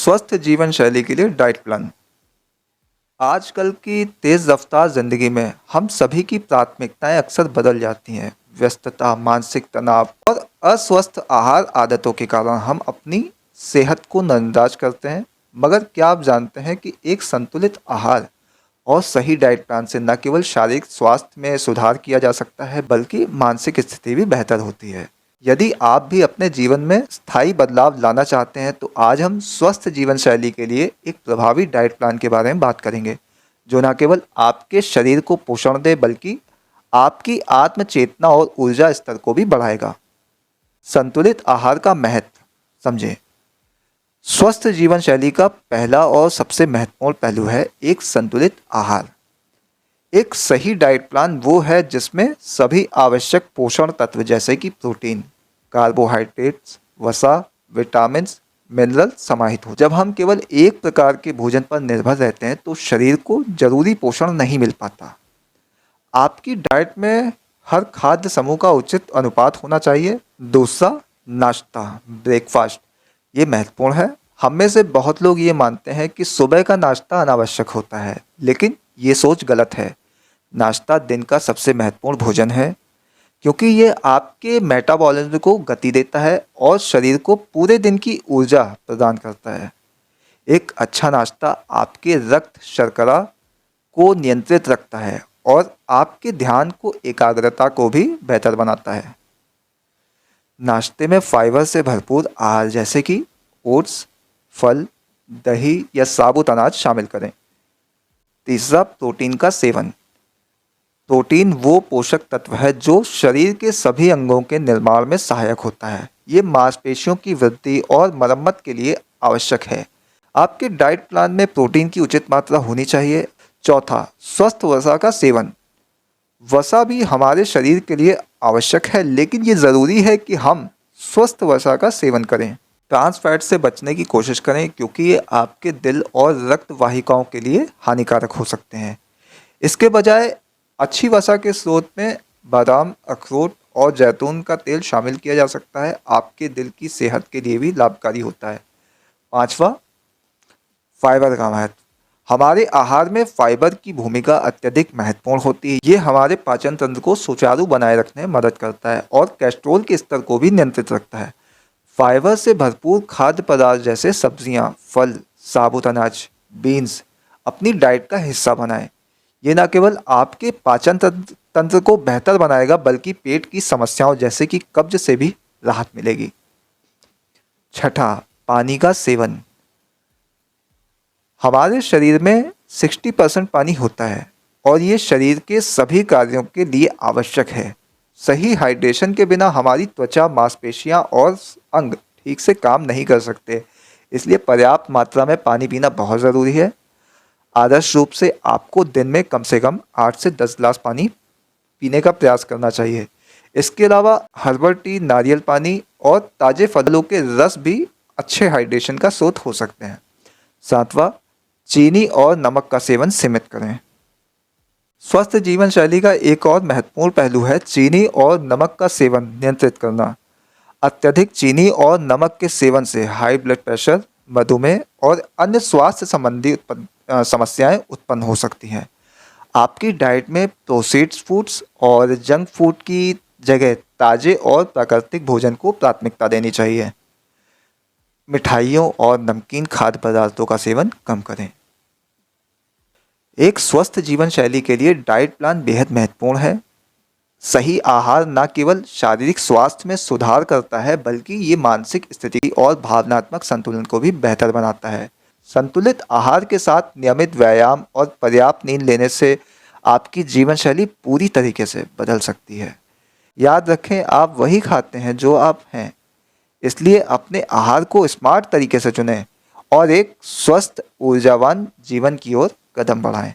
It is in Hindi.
स्वस्थ जीवन शैली के लिए डाइट प्लान। आजकल की तेज़ रफ्तार ज़िंदगी में हम सभी की प्राथमिकताएं अक्सर बदल जाती हैं। व्यस्तता, मानसिक तनाव और अस्वस्थ आहार आदतों के कारण हम अपनी सेहत को नज़रअंदाज करते हैं। मगर क्या आप जानते हैं कि एक संतुलित आहार और सही डाइट प्लान से न केवल शारीरिक स्वास्थ्य में सुधार किया जा सकता है, बल्कि मानसिक स्थिति भी बेहतर होती है। यदि आप भी अपने जीवन में स्थायी बदलाव लाना चाहते हैं, तो आज हम स्वस्थ जीवन शैली के लिए एक प्रभावी डाइट प्लान के बारे में बात करेंगे, जो न केवल आपके शरीर को पोषण दे, बल्कि आपकी आत्म चेतना और ऊर्जा स्तर को भी बढ़ाएगा। संतुलित आहार का महत्व समझें। स्वस्थ जीवन शैली का पहला और सबसे महत्वपूर्ण पहलू है एक संतुलित आहार। एक सही डाइट प्लान वो है जिसमें सभी आवश्यक पोषण तत्व जैसे कि प्रोटीन, कार्बोहाइड्रेट्स, वसा, विटामिन्स, मिनरल समाहित हो। जब हम केवल एक प्रकार के भोजन पर निर्भर रहते हैं तो शरीर को जरूरी पोषण नहीं मिल पाता। आपकी डाइट में हर खाद्य समूह का उचित अनुपात होना चाहिए। दूसरा, नाश्ता, ब्रेकफास्ट, ये महत्वपूर्ण है। हम में से बहुत लोग ये मानते हैं कि सुबह का नाश्ता अनावश्यक होता है, लेकिन ये सोच गलत है। नाश्ता दिन का सबसे महत्वपूर्ण भोजन है, क्योंकि ये आपके मेटाबॉलिज्म को गति देता है और शरीर को पूरे दिन की ऊर्जा प्रदान करता है। एक अच्छा नाश्ता आपके रक्त शर्करा को नियंत्रित रखता है और आपके ध्यान को एकाग्रता को भी बेहतर बनाता है। नाश्ते में फाइबर से भरपूर आहार जैसे कि ओट्स, फल, दही या साबुत अनाज शामिल करें। तीसरा, प्रोटीन का सेवन। प्रोटीन वो पोषक तत्व है जो शरीर के सभी अंगों के निर्माण में सहायक होता है। ये मांसपेशियों की वृद्धि और मरम्मत के लिए आवश्यक है। आपके डाइट प्लान में प्रोटीन की उचित मात्रा होनी चाहिए। चौथा, स्वस्थ वसा का सेवन। वसा भी हमारे शरीर के लिए आवश्यक है, लेकिन ये ज़रूरी है कि हम स्वस्थ वसा का सेवन करें। ट्रांस फैट से बचने की कोशिश करें, क्योंकि ये आपके दिल और रक्त वाहिकाओं के लिए हानिकारक हो सकते हैं। इसके बजाय अच्छी वसा के स्रोत में बादाम, अखरोट और जैतून का तेल शामिल किया जा सकता है। आपके दिल की सेहत के लिए भी लाभकारी होता है। पांचवा, फाइबर का महत्व। हमारे आहार में फाइबर की भूमिका अत्यधिक महत्वपूर्ण होती है। ये हमारे पाचन तंत्र को सुचारू बनाए रखने में मदद करता है और कोलेस्ट्रॉल के स्तर को भी नियंत्रित रखता है। फाइबर से भरपूर खाद्य पदार्थ जैसे सब्जियां, फल, साबुत अनाज, बीन्स अपनी डाइट का हिस्सा बनाएं। ये न केवल आपके पाचन तंत्र को बेहतर बनाएगा, बल्कि पेट की समस्याओं जैसे कि कब्ज से भी राहत मिलेगी। छठा, पानी का सेवन। हमारे शरीर में 60% पानी होता है और ये शरीर के सभी कार्यों के लिए आवश्यक है। सही हाइड्रेशन के बिना हमारी त्वचा, मांसपेशियां और अंग ठीक से काम नहीं कर सकते। इसलिए पर्याप्त मात्रा में पानी पीना बहुत ज़रूरी है। आदर्श रूप से आपको दिन में कम से कम 8 से 10 गिलास पानी पीने का प्रयास करना चाहिए। इसके अलावा हर्बल टी, नारियल पानी और ताज़े फलों के रस भी अच्छे हाइड्रेशन का स्रोत हो सकते हैं। सातवां, चीनी और नमक का सेवन सीमित करें। स्वस्थ जीवन शैली का एक और महत्वपूर्ण पहलू है चीनी और नमक का सेवन नियंत्रित करना। अत्यधिक चीनी और नमक के सेवन से हाई ब्लड प्रेशर, मधुमेह और अन्य स्वास्थ्य संबंधी समस्याएं उत्पन्न हो सकती हैं। आपकी डाइट में प्रोसेस्ड फूड्स और जंक फूड की जगह ताज़े और प्राकृतिक भोजन को प्राथमिकता देनी चाहिए। मिठाइयों और नमकीन खाद्य पदार्थों का सेवन कम करें। एक स्वस्थ जीवन शैली के लिए डाइट प्लान बेहद महत्वपूर्ण है। सही आहार न केवल शारीरिक स्वास्थ्य में सुधार करता है, बल्कि ये मानसिक स्थिति और भावनात्मक संतुलन को भी बेहतर बनाता है। संतुलित आहार के साथ नियमित व्यायाम और पर्याप्त नींद लेने से आपकी जीवन शैली पूरी तरीके से बदल सकती है। याद रखें, आप वही खाते हैं जो आप हैं, इसलिए अपने आहार को स्मार्ट तरीके से चुनें और एक स्वस्थ, ऊर्जावान जीवन की ओर कदम बढ़ाएं।